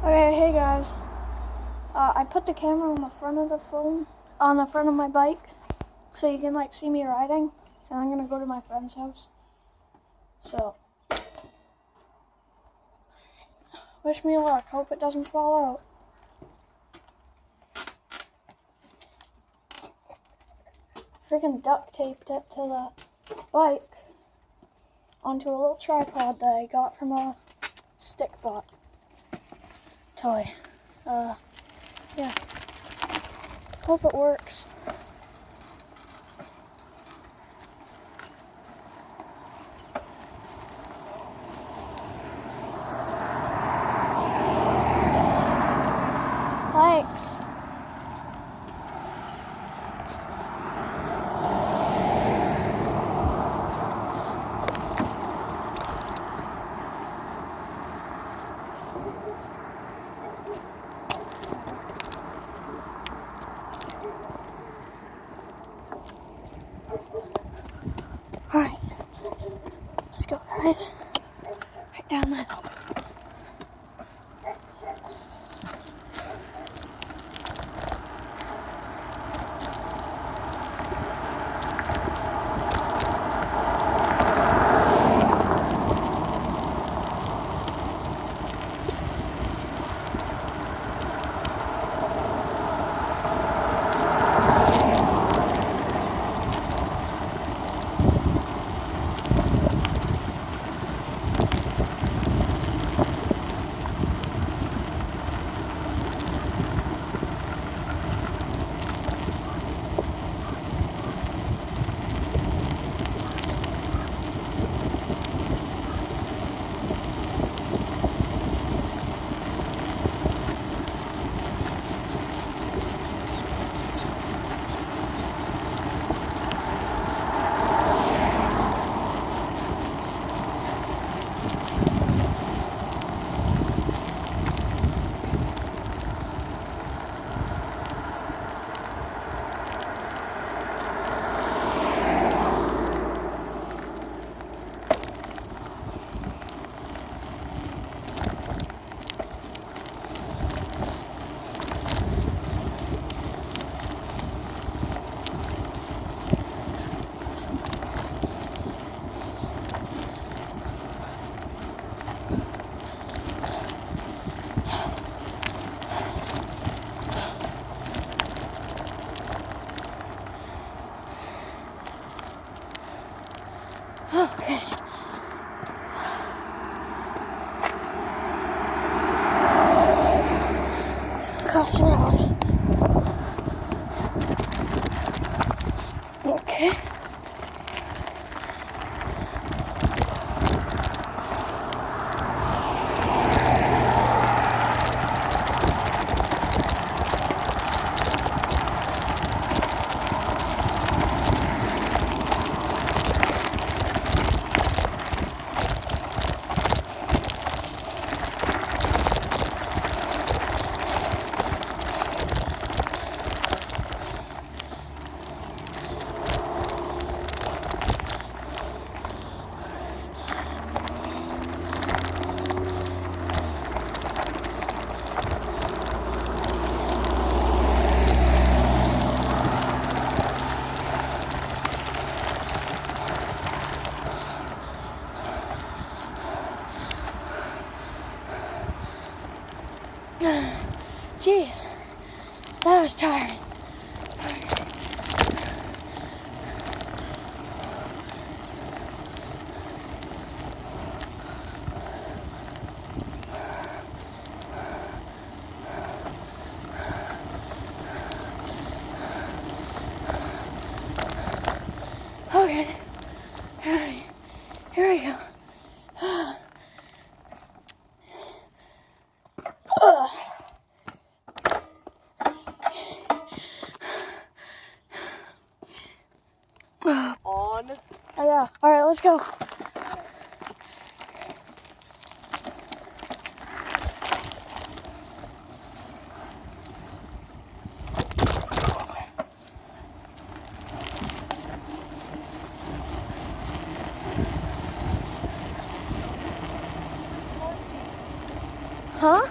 Okay, hey guys. I put the camera on the front of the phone, on the front of my bike, so you can see me riding. And I'm gonna go to my friend's house. So, wish me luck. Hope it doesn't fall out. Freaking duct taped it to the bike onto a little tripod that I got from a stick bot toy. Yeah. Hope it works. Thanks. Alright, let's go guys. Right down that hill. Okay. Caution out. Okay. Jeez, that was tiring. Okay, alright, here we go. On. Oh yeah, alright, let's go. Huh?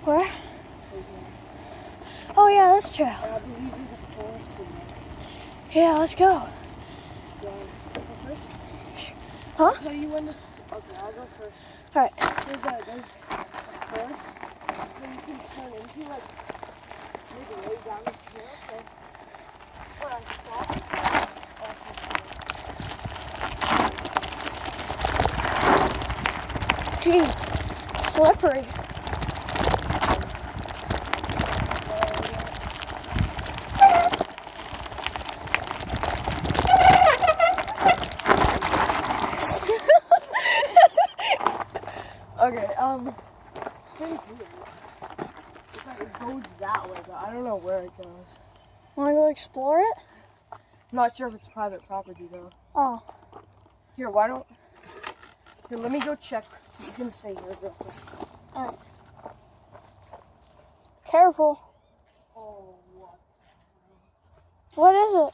Where? Oh yeah, this trail. And I believe there's a forest in there. Yeah, let's go. Go first? Huh? I'll tell you when this. Okay, I'll go first. Alright. There's a forest that you can turn into, like, maybe way down this trail. So when I stop, Jeez, slippery. okay, pretty cool. It's like it goes that way, but I don't know where it goes. Wanna go explore it? I'm not sure if it's private property though. Oh. Here, why don't... Here, let me go check. You can stay here real quick. Alright. Careful. Oh, what? What is it?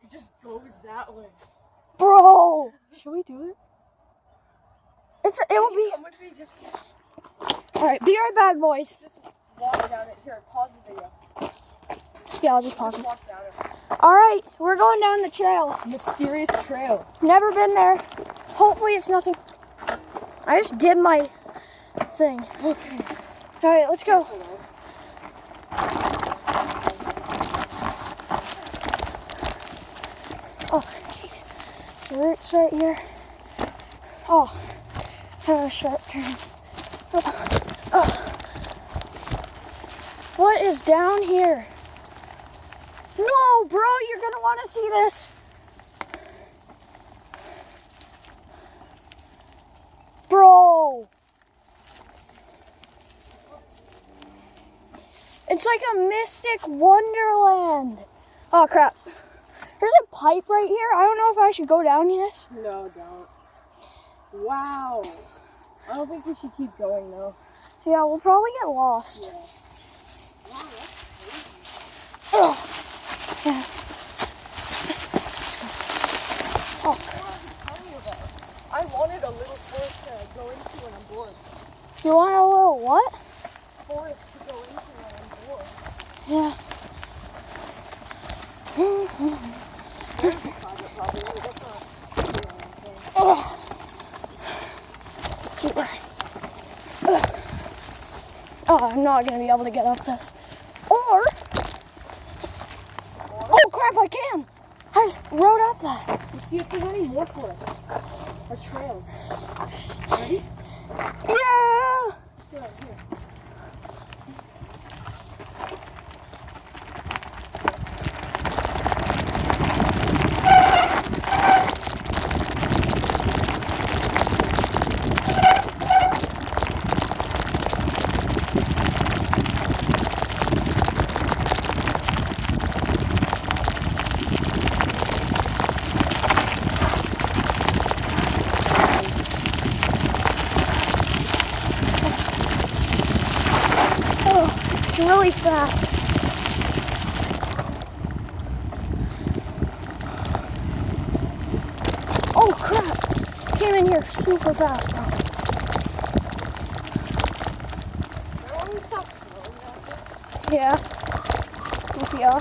It just goes that way. Bro! Should we do it? It will be... Come with me, just Alright, be right back, boys. walk down it. Here, pause the video. Yeah, I'll just pause it. Walk down it. Alright, we're going down the trail. Mysterious trail. Never been there. Hopefully it's nothing. I just did my thing. Okay. Alright, let's go. Oh, jeez. The roots right here. Oh, have a sharp turn. Oh. What is down here? Whoa, bro, you're gonna want to see this. Bro. It's like a mystic wonderland. Oh, crap. There's a pipe right here. I don't know if I should go down this. No, don't. Wow. I don't think we should keep going, though. Yeah, we'll probably get lost. Yeah. Wow, that's crazy. Ugh. Yeah. Oh. I wanted a little forest to go into when I'm bored. You want a little what? Forest to go into when I'm bored. Yeah. There's a private property. That's not anything. Ugh. Keep right. Ugh. Oh, I'm not going to be able to get up this. Or... Oh, crap, I can. I just rode up that. Let's see if there's any more forests or trails. Ready? Yeah. Let's go right here. It's really fast. Oh crap! Came in here super fast, bro. Everyone so slow down there. Yeah. Yeah.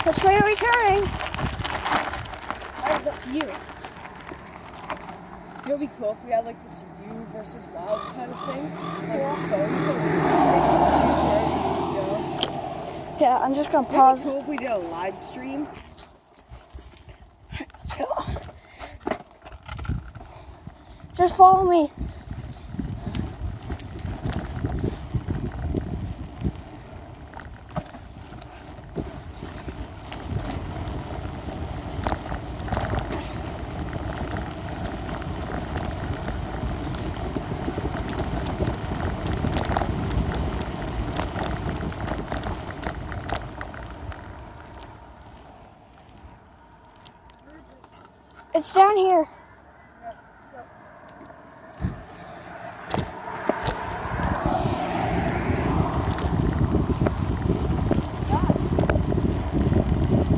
Which way are we turning? That is up to you. It would be cool if we had like this you versus wild kind of thing, like our phone, so we can choose where we go. Yeah, I'm just gonna It'd be pause. cool if we did a live stream. Let's go. Just follow me. It's down here.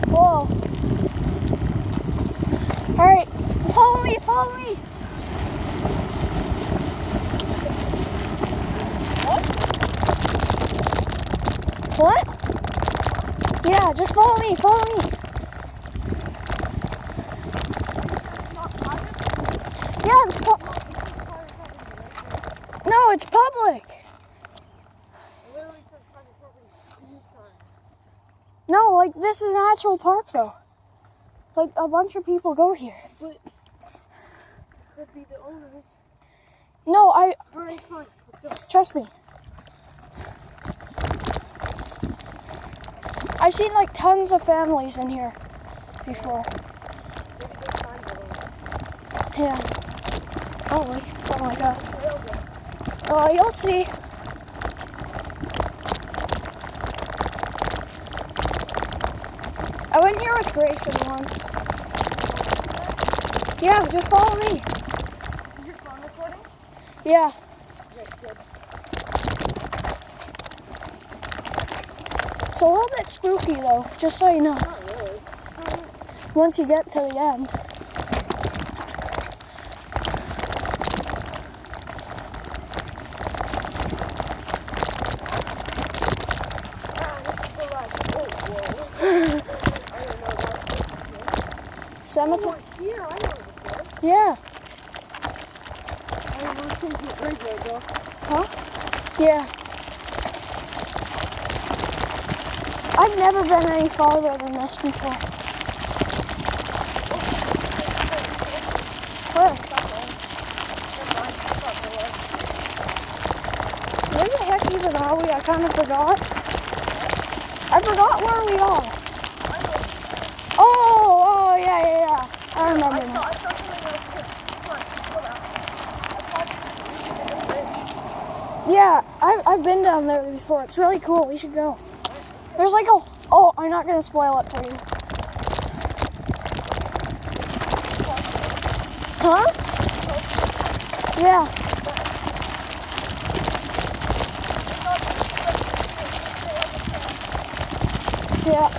Whoa. follow me. What? Yeah, just follow me, follow me. Yeah, no, it's public. No, like this is an actual park though. Like a bunch of people go here. But could be the owners. No, Alright, fine. Let's go. trust me. I've seen like tons of families in here before. Maybe this time Yeah. Probably. Something like that. Oh, you'll see. I went here with Grayson once. Yeah, just follow me. Is your phone recording? Yeah. Yes, good. It's a little bit spooky though, just so you know. Not really. Once you get to the end. Cemetery? Here, I know this is. Yeah. I was thinking right there, though. Huh? Yeah. I've never been any farther than this before. Where? Where the heck even are we? I kind of forgot. I forgot where we are. Oh, yeah. I remember now. I saw something else. Yeah, I've been down there before. It's really cool. We should go. There's like a... Oh, I'm not going to spoil it for you. Huh? Yeah. Yeah.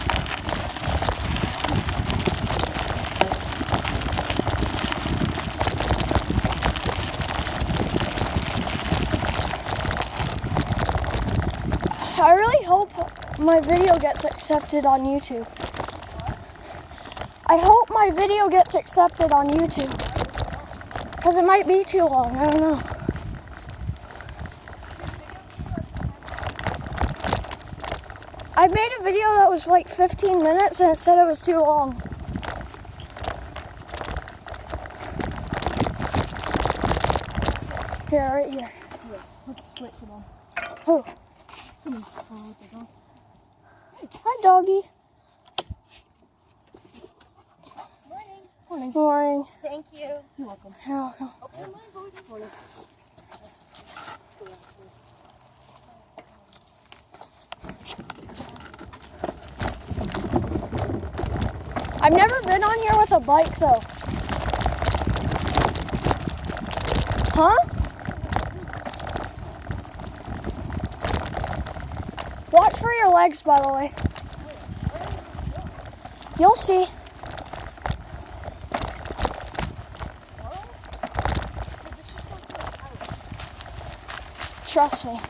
I really hope my video gets accepted on YouTube. I hope my video gets accepted on YouTube. Because it might be too long, I don't know. I made a video that was like 15 minutes and it said it was too long. Here, right here. Yeah, let's wait for them. Who? Someone's calling with their dog. Hi, doggy. Morning. Morning. Thank you. You're welcome. You're welcome. Okay, morning. I've never been on here with a bike though. Huh? Watch for your legs, by the way. You'll see. Trust me.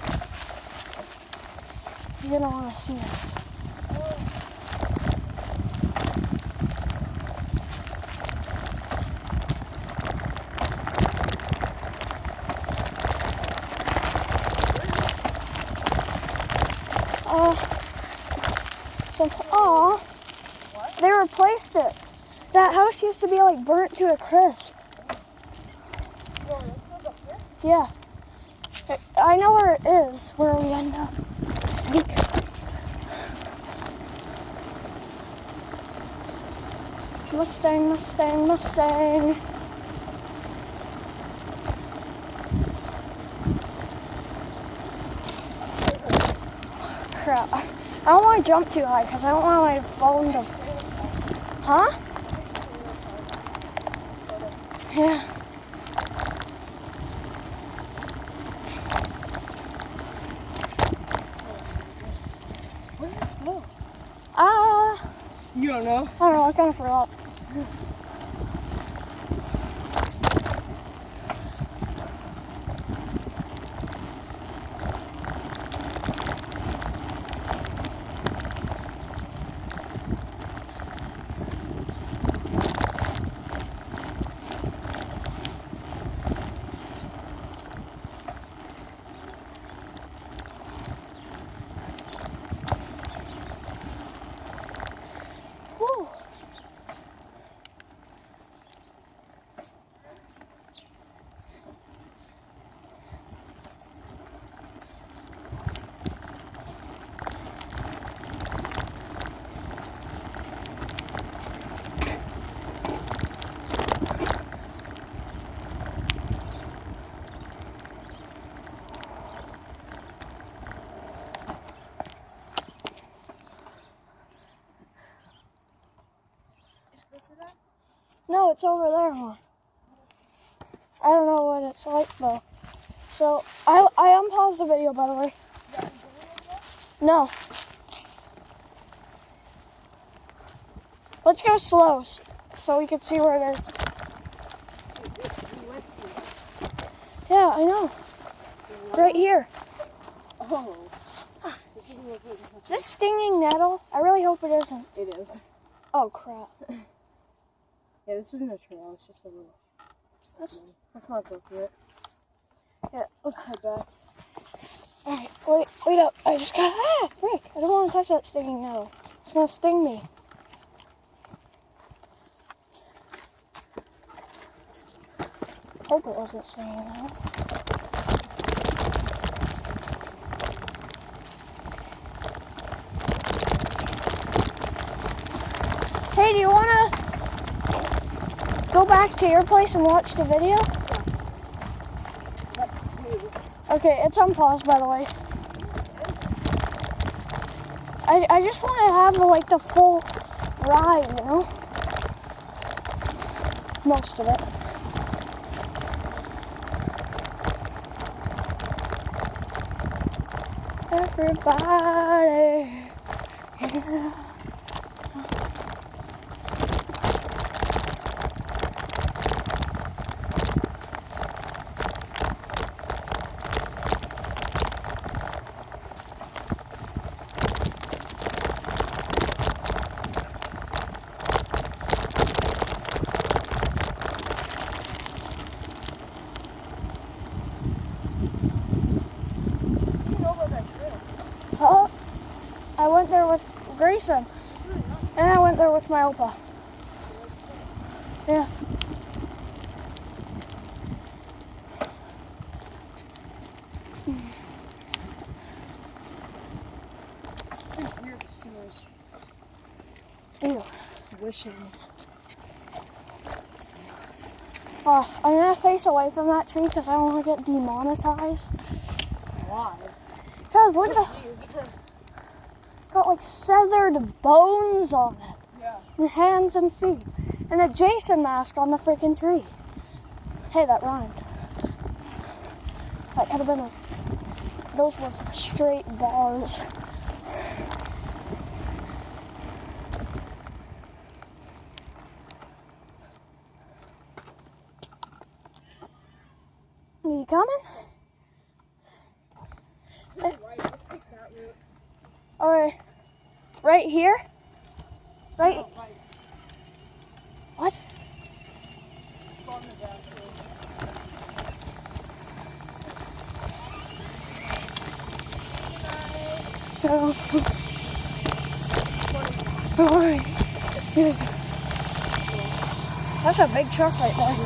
You're gonna want to see this. They replaced it. That house used to be like burnt to a crisp. Yeah. I know where it is, where we end up. Mustang, Mustang, Mustang. Crap. I don't want to jump too high because I don't want my phone to... Huh? Yeah. Where did this go? You don't know? I don't know, I kind of forgot. No, it's over there, huh? I don't know what it's like though. So I unpaused the video, by the way. No. Let's go slow so we can see where it is. Yeah, I know. Right here. Oh. This isn't what Is this stinging nettle? I really hope it isn't. it is. Oh crap. Yeah, this isn't a trail. It's just a little. Let's not go through it. Yeah. Let's head back. Alright, wait up. I just got frick. I don't want to touch that stinging nettle. It's gonna sting me. Hope it wasn't stinging nettle. Hey, do you wanna go back to your place and watch the video? Okay, it's unpaused, by the way. I just want to have like the full ride, you know? Most of it. Everybody. Yeah. Huh? I went there with Grayson. And I went there with my opa. Yeah. I can hear the sewers Ew. swishing. Oh, I'm gonna face away from that tree because I don't want to get demonetized. Why? Because look at the, got like severed bones on it. Yeah. And hands and feet. And a Jason mask on the freaking tree. Hey, that rhymed. That could have been those were straight bars. Are you coming? Right, let's take that route. Alright. Right here? Right? Oh, right. What? On the down too. Oh. Alright. That's a big truck right there.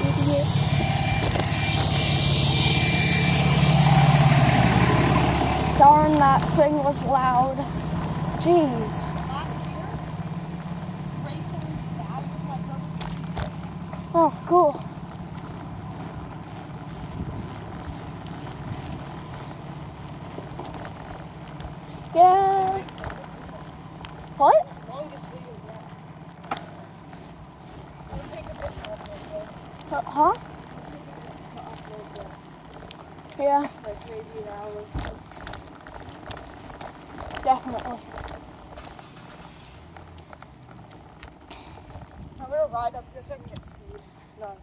Idiot. Darn, that thing was loud. Jeez. Last year, Grayson's dad was my brother's. Oh, cool. Yeah. What? Longest video yet. It'll take a bit to upload Huh? though. Yeah, Like maybe an hour. definitely. I'm gonna ride up here so I can get speed. No.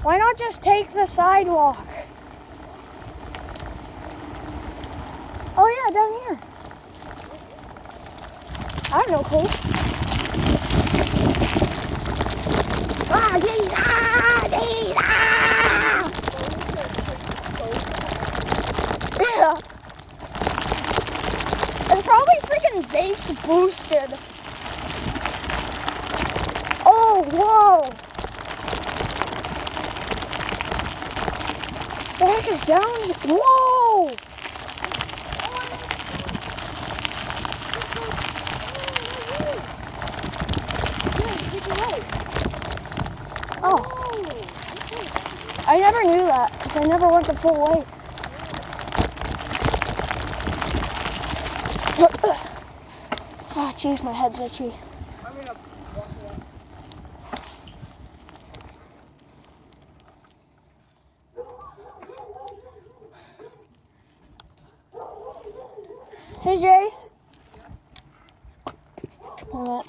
Why not just take the sidewalk? Oh yeah, down here. I have no clue. Ah, jeez, yeah. It's probably freaking bass boosted. Oh, whoa. The heck is down here? Whoa! Oh. I never knew that because I never went the full way. Ah, jeez, my head's itchy. I'm gonna walk away. Hey, Jace. Hold on.